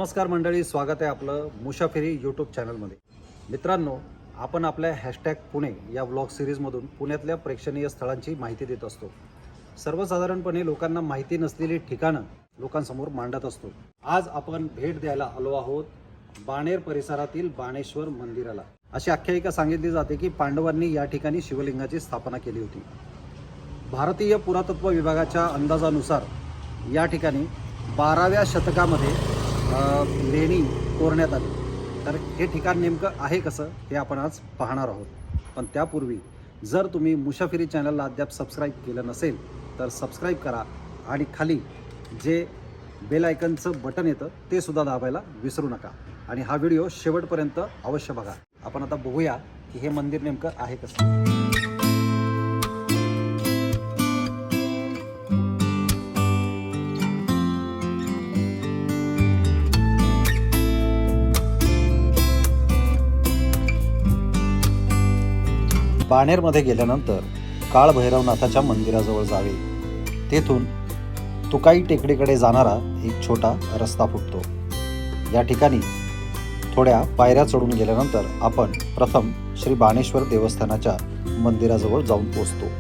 नमस्कार मंडळी, स्वागत आहे आपलं मुसाफिरी यूट्यूब चॅनलमध्ये। मित्रांनो, आपण आपल्या #पुणे या व्लॉग सिरीजमधून पुण्यातल्या प्रेक्षणीय स्थळांची माहिती देत असतो। सर्वसाधारणपणे लोकांना माहिती नसलेली ठिकाणं लोकांसमोर मांडत असतो। आज आपण भेट द्यायला आलो आहोत बाणेर परिसरातील बाणेश्वर मंदिराला। अशी आख्यायिका सांगितली जाते की पांडवांनी या ठिकाणी शिवलिंगाची स्थापना केली होती। भारतीय पुरातत्व विभागाच्या अंदाजानुसार या ठिकाणी 12व्या शतकामध्ये लेणी कोरण्यात आली। तर हे ठिकाण नेमकं आहे कसं हे आपण आज पाहणार आहोत। पण त्यापूर्वी जर तुम्ही मुसाफिरी चॅनलला अद्याप सबस्क्राईब केलं नसेल तर सबस्क्राईब करा आणि खाली जे बेल आयकनचं बटन येतं ते सुद्धा दाबायला विसरू नका आणि हा व्हिडिओ शेवटपर्यंत अवश्य बघा। आपण आता बघूया की हे मंदिर नेमकं आहे कसं। बाणेरमध्ये गेल्यानंतर काळभैरवनाथाच्या मंदिराजवळ जावे। तेथून तुकाई टेकडीकडे जाणारा एक छोटा रस्ता फुटतो। या ठिकाणी थोड्या पायऱ्या चढून गेल्यानंतर आपण प्रथम श्री बाणेश्वर देवस्थानाच्या मंदिराजवळ जाऊन पोहोचतो।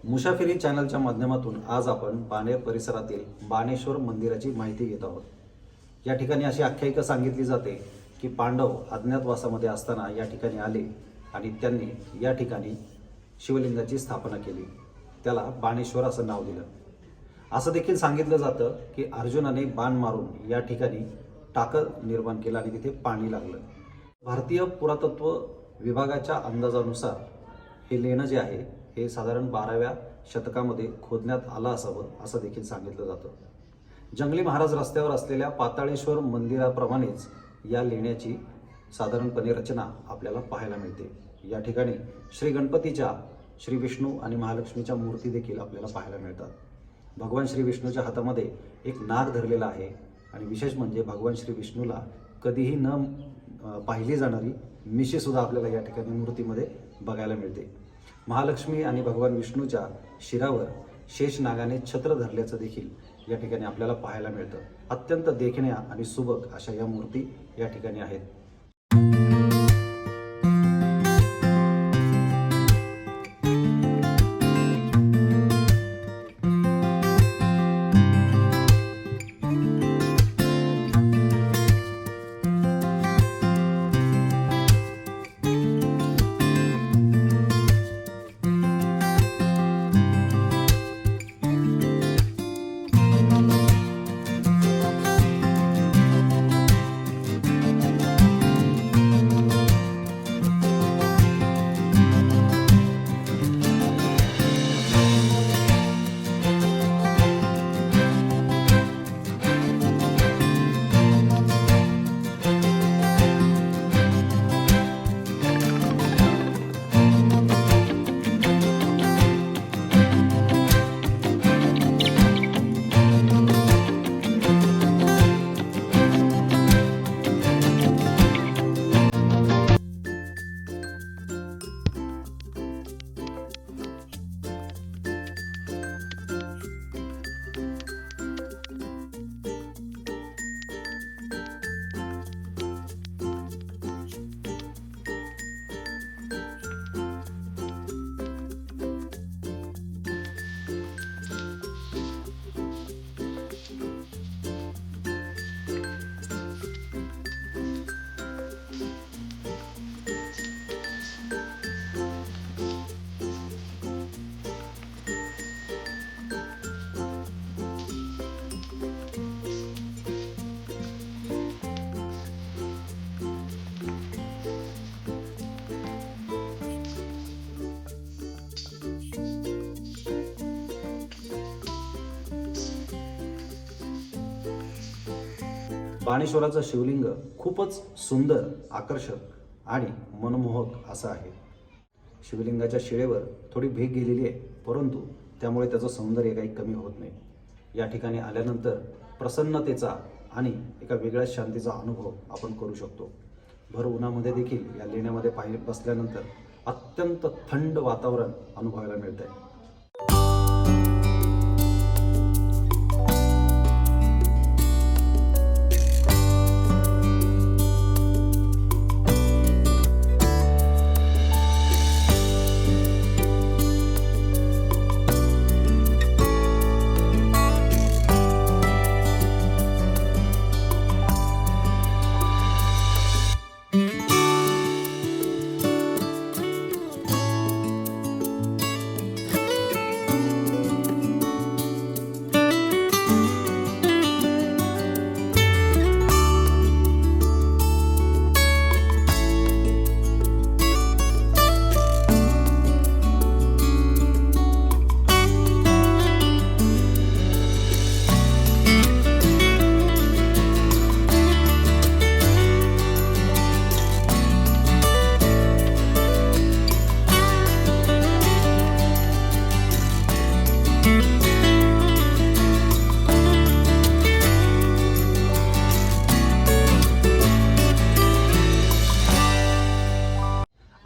मुसाफिरी चॅनलच्या माध्यमातून आज आपण बाणेर परिसरातील बाणेश्वर मंदिराची माहिती घेत आहोत। या ठिकाणी अशी आख्यायिका सांगितली जाते की पांडव अज्ञातवासामध्ये असताना या ठिकाणी आले आणि त्यांनी या ठिकाणी शिवलिंगाची स्थापना केली। त्याला बाणेश्वर असं नाव दिलं। असं देखील सांगितलं जातं की अर्जुनाने बाण मारून या ठिकाणी टाकं निर्माण केलं आणि तिथे पाणी लागलं। भारतीय पुरातत्व विभागाच्या अंदाजानुसार हे लेणं जे आहे हे साधारण 12व्या शतकामध्ये खोदण्यात आलं असावं असं देखील सांगितलं जातं। जंगली महाराज रस्त्यावर असलेल्या पाताळेश्वर मंदिराप्रमाणेच या लेण्याची साधारणपणे रचना आपल्याला पाहायला मिळते। या ठिकाणी श्री गणपतीच्या, श्री विष्णू आणि महालक्ष्मीच्या मूर्ती देखील आपल्याला पाहायला मिळतात। भगवान श्री विष्णूच्या हातामध्ये एक नाग धरलेला आहे आणि विशेष म्हणजे भगवान श्री विष्णूला कधीही न पाहिली जाणारी मिशी सुद्धा आपल्याला या ठिकाणी मूर्तीमध्ये बघायला मिळते। महालक्ष्मी आणि भगवान विष्णूच्या शिरावर शेष नागाने छत्र धरल्याचं देखील या ठिकाणी आपल्याला पाहायला मिळतं। अत्यंत देखण्या आणि सुबक अशा या मूर्ती या ठिकाणी आहेत। बाणेश्वराचं शिवलिंग खूपच सुंदर, आकर्षक आणि मनमोहक असं आहे. शिवलिंगाच्या शिळेवर थोडी भेग गेलेली आहे, परंतु त्यामुळे त्याचं सौंदर्य काही कमी होत नाही. या ठिकाणी आल्यानंतर प्रसन्नतेचा आणि एका वेगळ्या शांतीचा अनुभव आपण करू शकतो. भर उन्हामध्ये देखील या लेण्यामध्ये बसल्यानंतर अत्यंत थंड वातावरण अनुभवायला मिळत आहे.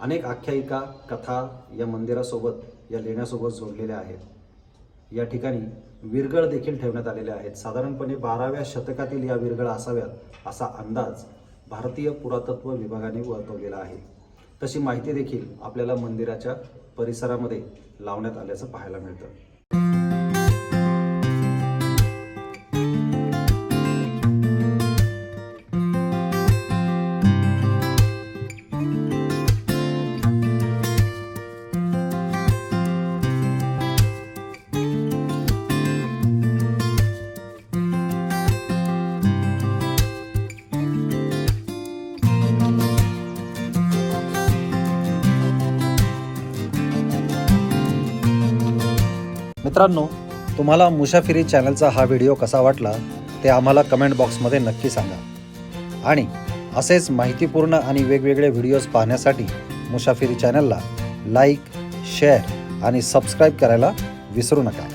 अनेक आख्यायिका, कथा या मंदिरासोबत, या लेण्यासोबत जोडलेल्या आहेत. या ठिकाणी विरगळ देखील ठेवण्यात आलेले आहेत. साधारणपणे 12व्या शतकातील या विरगळ असाव्यात असा अंदाज भारतीय पुरातत्व विभागाने वर्तवलेला आहे. तशी माहिती देखील आपल्याला मंदिराच्या परिसरामध्ये लावण्यात आल्याचं पाहायला मिळतं. मित्रांनो, तुम्हाला मुसाफिरी चॅनलचा हा व्हिडिओ कसा वाटला ते आम्हाला कमेंट बॉक्समध्ये नक्की सांगा. आणि असेच माहितीपूर्ण आणि वेगवेगळे व्हिडिओज पाहण्यासाठी मुसाफिरी चॅनलला लाईक, शेअर आणि सबस्क्राईब करायला विसरू नका.